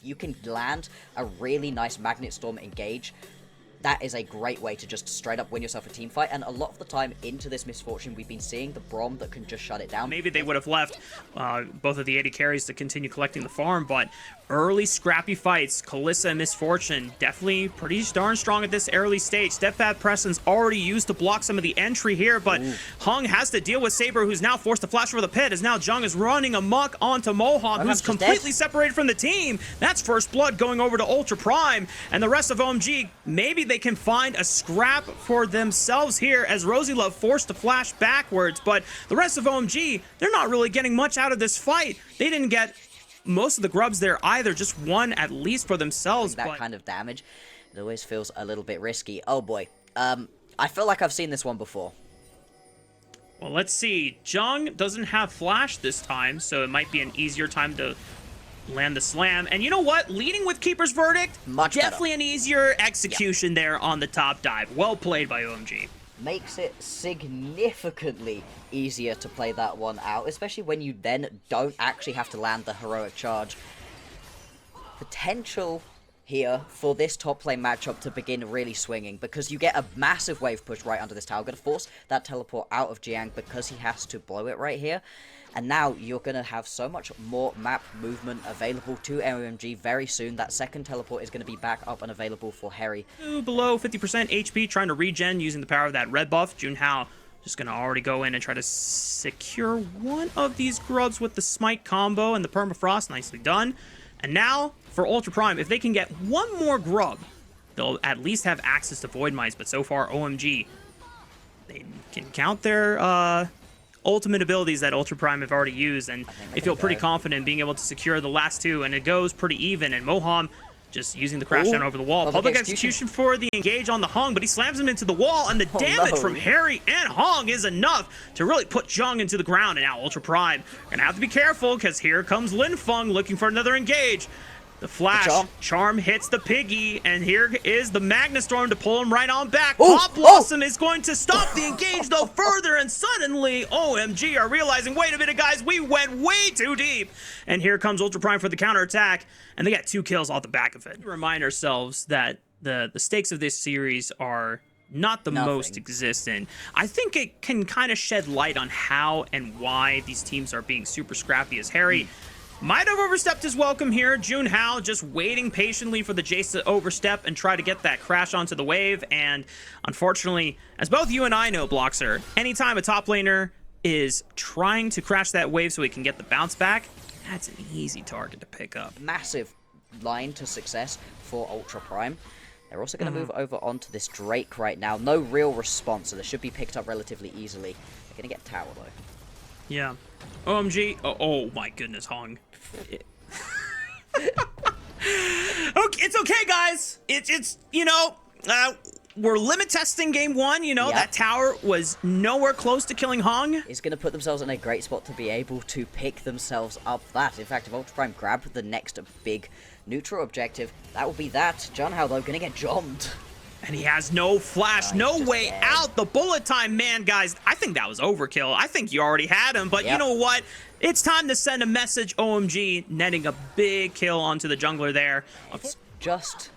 if you can land a really nice Magnet Storm engage, that is a great way to just straight up win yourself a team fight. And a lot of the time into this misfortune, we've been seeing the Braum that can just shut it down. Maybe they would have left both of the AD carries to continue collecting the farm, but early scrappy fights, Kalissa and Misfortune, definitely pretty darn strong at this early stage. Steadfast Presence already used to block some of the entry here, but Hung has to deal with Saber, who's now forced to flash over the pit, as now Jung is running amok onto Mohawk, who's completely separated from the team. That's first blood going over to Ultra Prime, and the rest of OMG, maybe they can find a scrap for themselves here, as Rosie Love forced to flash backwards, but the rest of OMG, they're not really getting much out of this fight. They didn't get most of the grubs there either, just one at least for themselves. That kind of damage, it always feels a little bit risky. Oh boy, I feel like I've seen this one before. Well, let's see. Jung doesn't have flash this time, so it might be an easier time to land the slam. And you know what? Leading with Keeper's Verdict, definitely an easier execution there on the top dive. Well played by OMG. Makes it significantly easier to play that one out, especially when you then don't actually have to land the heroic charge. Potential here for this top lane matchup to begin really swinging, because you get a massive wave push right under this tower. Going to force that teleport out of Jiang because he has to blow it right here. And now you're going to have so much more map movement available to OMG very soon. That second teleport is going to be back up and available for Harry. Below 50% HP, trying to regen using the power of that red buff. Junhao just going to already go in and try to secure one of these grubs with the Smite combo and the Permafrost. Nicely done. And now, for Ultra Prime, if they can get one more grub, they'll at least have access to Void Mice. But so far, OMG, they can count their ultimate abilities that Ultra Prime have already used, and they feel pretty confident in being able to secure the last two, and it goes pretty even, and Moham just using the crash down over the wall. Public execution for the engage on the Hung, but he slams him into the wall, and the damage from Harry and Hung is enough to really put Jung into the ground. And now Ultra Prime gonna have to be careful, because here comes Lin Feng looking for another engage. The flash charm hits the piggy, and here is the Magnastorm to pull him right on back. Pop Blossom is going to stop the engage though further, and suddenly OMG are realizing, wait a minute guys, we went way too deep. And here comes Ultra Prime for the counterattack, and they got 2 kills off the back of it. Remind ourselves that the stakes of this series are not the most existent. I think it can kind of shed light on how and why these teams are being super scrappy, as Harry might have overstepped his welcome here. Junhao just waiting patiently for the Jace to overstep and try to get that crash onto the wave. And unfortunately, as both you and I know, Bloxer, anytime a top laner is trying to crash that wave so he can get the bounce back, that's an easy target to pick up. Massive line to success for Ultra Prime. They're also going to move over onto this Drake right now. No real response, so this should be picked up relatively easily. They're going to get tower though. Yeah. OMG. Oh my goodness, Hong. Okay, it's okay, guys. It's you know, we're limit testing game 1. You know, that tower was nowhere close to killing Hong. Is going to put themselves in a great spot to be able to pick themselves up that. In fact, if Ultra Prime grab the next big neutral objective, that will be that. Junhao, though, going to get jomped. And he has no flash, no way out. The bullet time, man, guys, I think that was overkill. I think you already had him, but you know what? It's time to send a message. OMG netting a big kill onto the jungler there. It's just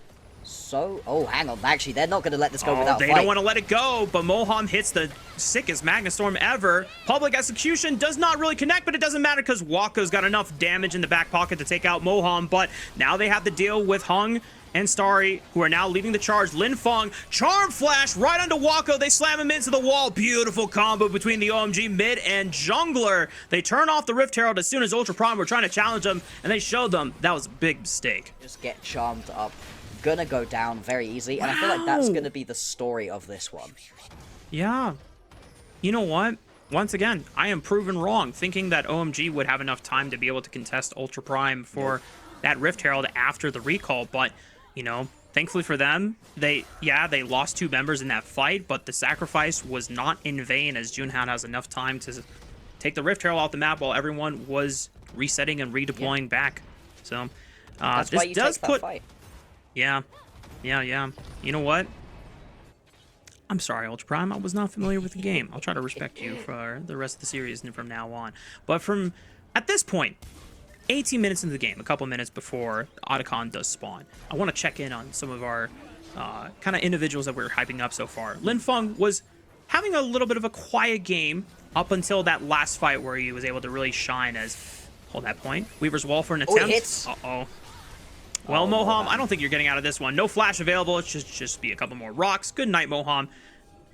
so... Oh, hang on. Actually, they're not going to let this go without They don't want to let it go, but Moham hits the sickest Magnastorm ever. Public execution does not really connect, but it doesn't matter because Waka's got enough damage in the back pocket to take out Moham, but now they have to deal with Hung and Starry, who are now leading the charge. Lin Feng, charm flash right onto Wako. They slam him into the wall. Beautiful combo between the OMG mid and jungler. They turn off the Rift Herald as soon as Ultra Prime were trying to challenge them, and they showed them that was a big mistake. Just get charmed up. Gonna go down very easily, and I feel like that's gonna be the story of this one. Yeah. You know what? Once again, I am proven wrong, thinking that OMG would have enough time to be able to contest Ultra Prime for that Rift Herald after the recall, but you know, thankfully for them, they lost 2 members in that fight, but the sacrifice was not in vain, as Junhan has enough time to take the Rift Herald off the map while everyone was resetting and redeploying back. So that's this why you does take that fight. Yeah. You know what? I'm sorry, Ultra Prime. I was not familiar with the game. I'll try to respect you for the rest of the series and from now on. But at this point, 18 minutes into the game, a couple minutes before Otacon does spawn. I want to check in on some of our kind of individuals that we're hyping up so far. Linfeng was having a little bit of a quiet game up until that last fight where he was able to really shine as... Hold that point. Weaver's Wall for an attempt. Oh, it hits. Uh-oh. Well, Moham, I don't think you're getting out of this one. No flash available. It's just be a couple more rocks. Good night, Moham.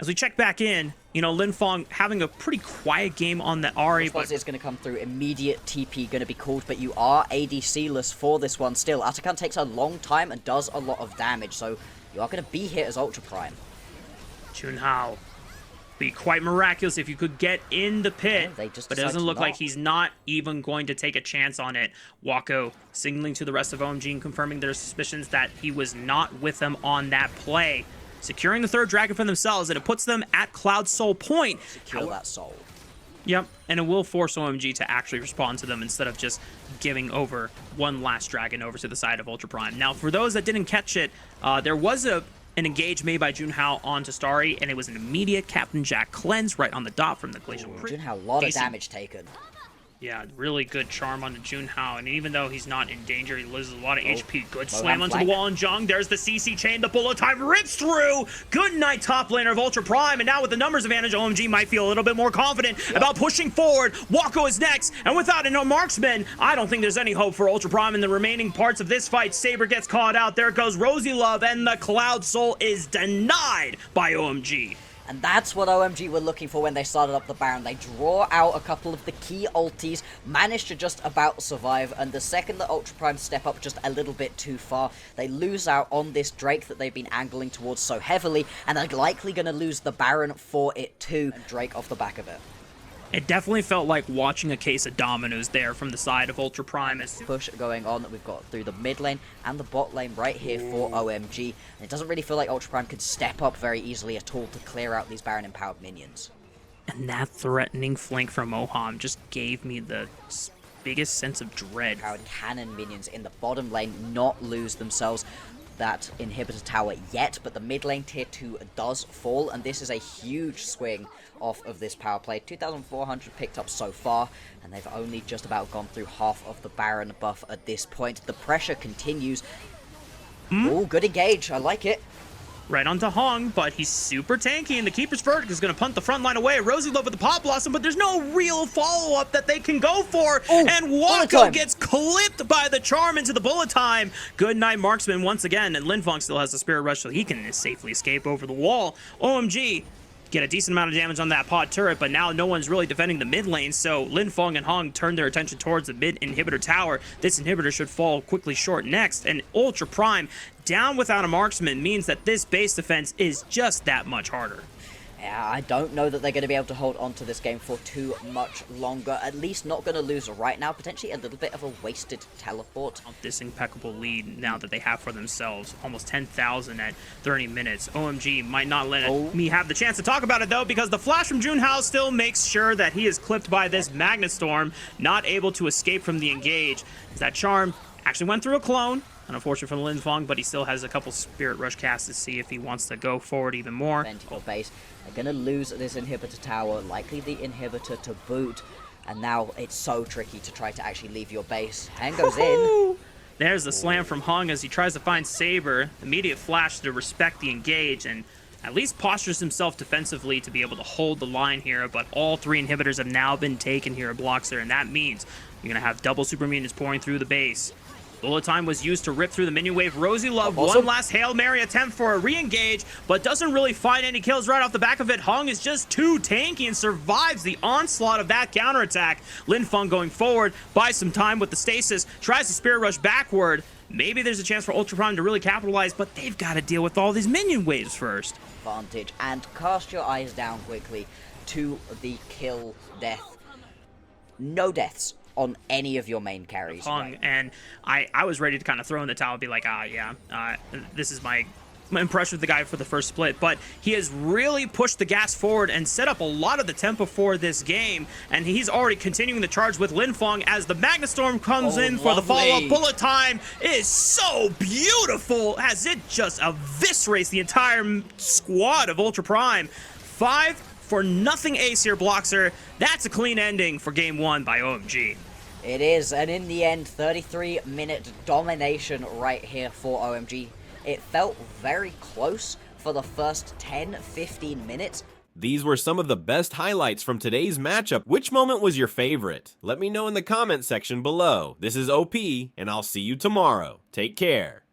As we check back in, you know, Linfeng having a pretty quiet game on the Ahri. But it's going to come through. Immediate TP going to be called, but you are ADC-less for this one still. Atakan takes a long time and does a lot of damage, so you are going to be hit as Ultra Prime. Junhao. Be quite miraculous if you could get in the pit, but it doesn't look like he's not even going to take a chance on it. Wako signaling to the rest of OMG and confirming their suspicions that he was not with them on that play. Securing the third dragon for themselves, and it puts them at Cloud Soul point. Secure that soul. Yep, and it will force OMG to actually respond to them instead of just giving over one last dragon over to the side of Ultra Prime. Now, for those that didn't catch it, there was an engage made by Junhao onto Starry, and it was an immediate Captain Jack cleanse right on the dot from the Glacial Priest. Junhao, a lot of damage taken. Yeah, really good charm onto Junhao, and even though he's not in danger, he loses a lot of HP. Good slam onto the wall on Jung. There's the CC chain. The bullet time rips through. Good night, top laner of Ultra Prime, and now with the numbers advantage, OMG might feel a little bit more confident about pushing forward. Wako is next, and without a marksman, I don't think there's any hope for Ultra Prime in the remaining parts of this fight. Saber gets caught out. There goes Rosie Love, and the Cloud Soul is denied by OMG. And that's what OMG were looking for when they started up the Baron. They draw out a couple of the key ultis, manage to just about survive, and the second that Ultra Prime step up just a little bit too far, they lose out on this Drake that they've been angling towards so heavily, and they're likely going to lose the Baron for it too, and Drake off the back of it. It definitely felt like watching a case of dominoes there from the side of Ultra Prime. Push going on that we've got through the mid lane and the bot lane right here for OMG. And it doesn't really feel like Ultra Prime could step up very easily at all to clear out these Baron empowered minions. And that threatening flank from Moham just gave me the biggest sense of dread. Powered cannon minions in the bottom lane not lose themselves that inhibitor tower yet, but the mid lane tier 2 does fall, and this is a huge swing off of this power play. 2,400 picked up so far, and they've only just about gone through half of the Baron buff at this point. The pressure continues. Oh, good engage. I like it. Right onto Hong, but he's super tanky, and the Keeper's Verdict is going to punt the front line away. Rosie Love with the Pop Blossom, but there's no real follow-up that they can go for, and Wako gets clipped by the charm into the bullet time. Good night, Marksman, once again, and Linfeng still has the Spirit Rush, so he can safely escape over the wall. OMG get a decent amount of damage on that pod turret, but now no one's really defending the mid lane, so Linfeng and Hong turn their attention towards the mid inhibitor tower. This inhibitor should fall quickly short next, and Ultra Prime down without a marksman means that this base defense is just that much harder. Yeah, I don't know that they're going to be able to hold on to this game for too much longer. At least not going to lose right now. Potentially a little bit of a wasted teleport. This impeccable lead now that they have for themselves. Almost 10,000 at 30 minutes. OMG might not let me have the chance to talk about it, though, because the flash from Junhao still makes sure that he is clipped by this Magnet Storm, not able to escape from the engage. That charm actually went through a clone. Unfortunate for Linfeng, but he still has a couple Spirit Rush casts to see if he wants to go forward even more. Base. They're going to lose this inhibitor tower, likely the inhibitor to boot, and now it's so tricky to try to actually leave your base. Hand goes in. There's the slam from Hung as he tries to find Saber. Immediate flash to respect the engage, and at least postures himself defensively to be able to hold the line here, but all three inhibitors have now been taken here at Bloxer, and that means you're going to have double super minions pouring through the base. Bullet time was used to rip through the minion wave. Rosie Love, one last Hail Mary attempt for a re-engage, but doesn't really find any kills right off the back of it. Hung is just too tanky and survives the onslaught of that counterattack. Linfeng going forward, buys some time with the stasis, tries to Spirit Rush backward. Maybe there's a chance for Ultra Prime to really capitalize, but they've got to deal with all these minion waves first. Advantage, and cast your eyes down quickly to the kill death. No deaths on any of your main carries. Hung, and I was ready to kind of throw in the towel and be like, this is my impression with the guy for the first split, but he has really pushed the gas forward and set up a lot of the tempo for this game, and he's already continuing the charge with Linfeng as the Magnet Storm comes in for the follow-up. Bullet time is so beautiful as it just eviscerates the entire squad of Ultra Prime. 5 for nothing ace here, Bloxer. That's a clean ending for game 1 by OMG. It is, and in the end, 33-minute domination right here for OMG. It felt very close for the first 10-15 minutes. These were some of the best highlights from today's matchup. Which moment was your favorite? Let me know in the comment section below. This is OP, and I'll see you tomorrow. Take care.